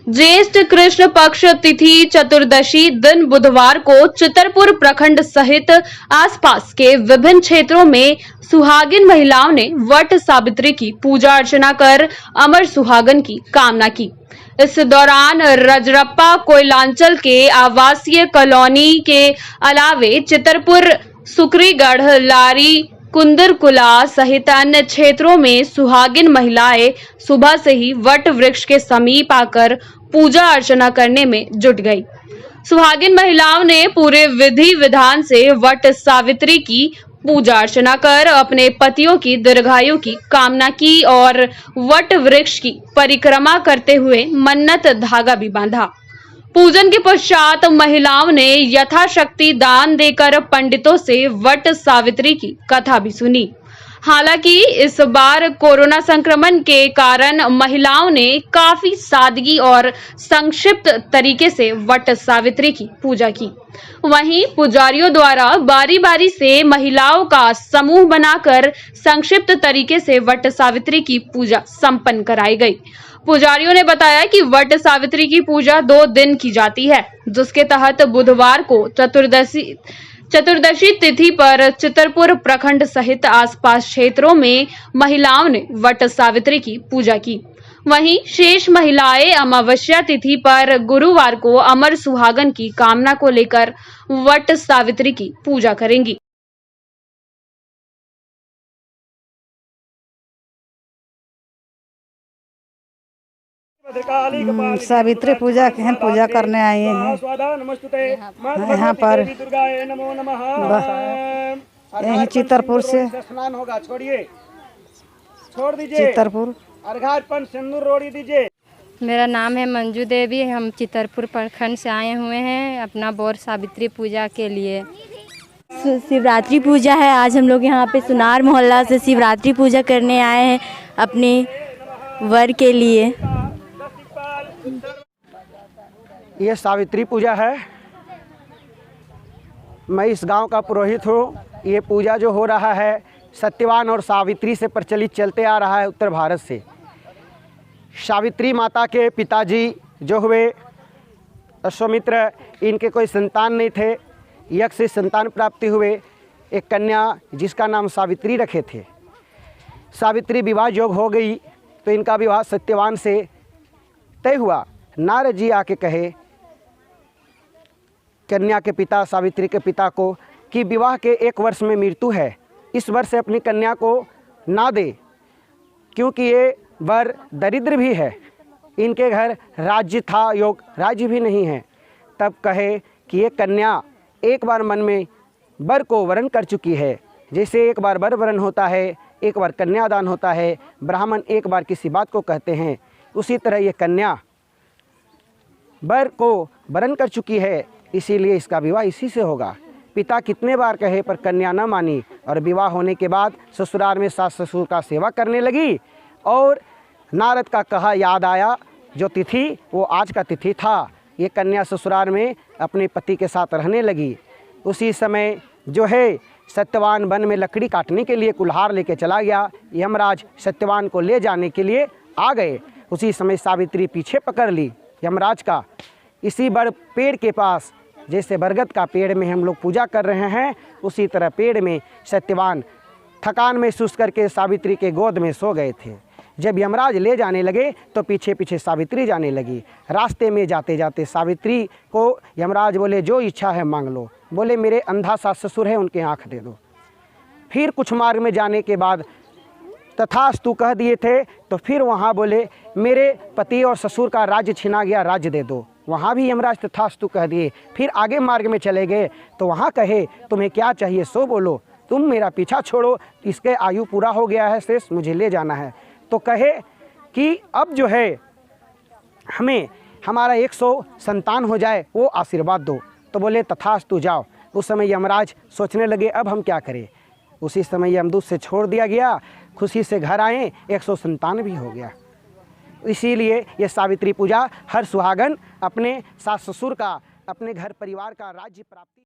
ज्येष्ठ कृष्ण पक्ष तिथि चतुर्दशी दिन बुधवार को चितरपुर प्रखंड सहित आसपास के विभिन्न क्षेत्रों में सुहागिन महिलाओं ने वट सावित्री की पूजा अर्चना कर अमर सुहागन की कामना की। इस दौरान रजरप्पा कोयलांचल के आवासीय कॉलोनी के अलावे चितरपुर, सुकरीगढ़, लारी, कुंदरकुला सहित अन्य क्षेत्रों में सुहागिन महिलाएं सुबह से ही वट वृक्ष के समीप आकर पूजा अर्चना करने में जुट गई। सुहागिन महिलाओं ने पूरे विधि विधान से वट सावित्री की पूजा अर्चना कर अपने पतियों की दीर्घायु की कामना की और वट वृक्ष की परिक्रमा करते हुए मन्नत धागा भी बांधा। पूजन के पश्चात महिलाओं ने यथाशक्ति दान देकर पंडितों से वट सावित्री की कथा भी सुनी। हालांकि इस बार कोरोना संक्रमण के कारण महिलाओं ने काफी सादगी और संक्षिप्त तरीके से वट सावित्री की पूजा की। वहीं पुजारियों द्वारा बारी-बारी से महिलाओं का समूह बनाकर संक्षिप्त तरीके से वट सावित्री की पूजा संपन्न कराई गई। पुजारियों ने बताया कि वट सावित्री की पूजा 2 दिन की जाती है, जिसके तहत बुधवार को चतुर्दशी तिथि पर चितरपुर प्रखंड सहित आसपास क्षेत्रों में महिलाओं ने वट सावित्री की पूजा की। वहीं शेष महिलाएं अमावस्या तिथि पर गुरुवार को अमर सुहागन की कामना को लेकर वट सावित्री की पूजा करेंगी। सावित्री पूजा की हम पूजा करने आए हैं यहाँ पर। यही चितरपुर से चितरपुर। सिंदूर रोड़ी दीजिए। मेरा नाम है मंजू देवी। हम चितरपुर प्रखंड से आए हुए हैं अपना बौर सावित्री पूजा के लिए। शिवरात्रि पूजा है। आज हम लोग यहाँ पे सुनार मोहल्ला से शिवरात्रि पूजा करने आए हैं अपने वर के लिए। ये सावित्री पूजा है। मैं इस गांव का पुरोहित हूँ। ये पूजा जो हो रहा है सत्यवान और सावित्री से प्रचलित चलते आ रहा है उत्तर भारत से। सावित्री माता के पिताजी जो हुए अश्वमित्र, इनके कोई संतान नहीं थे। यज्ञ से संतान प्राप्ति हुए एक कन्या जिसका नाम सावित्री रखे थे। सावित्री विवाह योग हो गई तो इनका विवाह सत्यवान से तय हुआ। नारद जी आके कहे कन्या के पिता, सावित्री के पिता को कि विवाह के 1 वर्ष में मृत्यु है, इस वर्ष से अपनी कन्या को ना दे, क्योंकि ये वर दरिद्र भी है। इनके घर राज्य था योग, राज्य भी नहीं है। तब कहे कि ये कन्या एक बार मन में वर को वरण कर चुकी है। जैसे एक बार वर वरण होता है, एक बार कन्यादान होता है, ब्राह्मण एक बार किसी बात को कहते हैं, उसी तरह ये कन्या वर को वरण कर चुकी है, इसीलिए इसका विवाह इसी से होगा। पिता कितने बार कहे पर कन्या न मानी और विवाह होने के बाद ससुराल में सास ससुर का सेवा करने लगी। और नारद का कहा याद आया, जो तिथि वो आज का तिथि था। ये कन्या ससुराल में अपने पति के साथ रहने लगी। उसी समय जो है सत्यवान वन में लकड़ी काटने के लिए कुल्हाड़ लेके चला गया। यमराज सत्यवान को ले जाने के लिए आ गए। उसी समय सावित्री पीछे पकड़ ली यमराज का। इसी पेड़ के पास, जैसे बरगद का पेड़ में हम लोग पूजा कर रहे हैं, उसी तरह पेड़ में सत्यवान थकान महसूस करके सावित्री के गोद में सो गए थे। जब यमराज ले जाने लगे तो पीछे पीछे सावित्री जाने लगी। रास्ते में जाते जाते सावित्री को यमराज बोले जो इच्छा है मांग लो। बोले मेरे अंधा सास ससुर है, उनके आँख दे दो। फिर कुछ मार्ग में जाने के बाद तथास्तु कह दिए थे, तो फिर वहाँ बोले मेरे पति और ससुर का राज्य छिना गया, राज्य दे दो। वहाँ भी यमराज तथास्तु कह दिए। फिर आगे मार्ग में चले गए तो वहाँ कहे तुम्हें क्या चाहिए सो बोलो, तुम मेरा पीछा छोड़ो, इसके आयु पूरा हो गया है शेष, मुझे ले जाना है। तो कहे कि अब जो है हमें हमारा 100 संतान हो जाए, वो आशीर्वाद दो। तो बोले तथास्तु जाओ। उस समय यमराज सोचने लगे अब हम क्या करें। उसी समय यमदूत से छोड़ दिया गया। खुशी से घर आए, 100 संतान भी हो गया। इसीलिए ये सावित्री पूजा हर सुहागन अपने सास ससुर का, अपने घर परिवार का राज्य प्राप्ति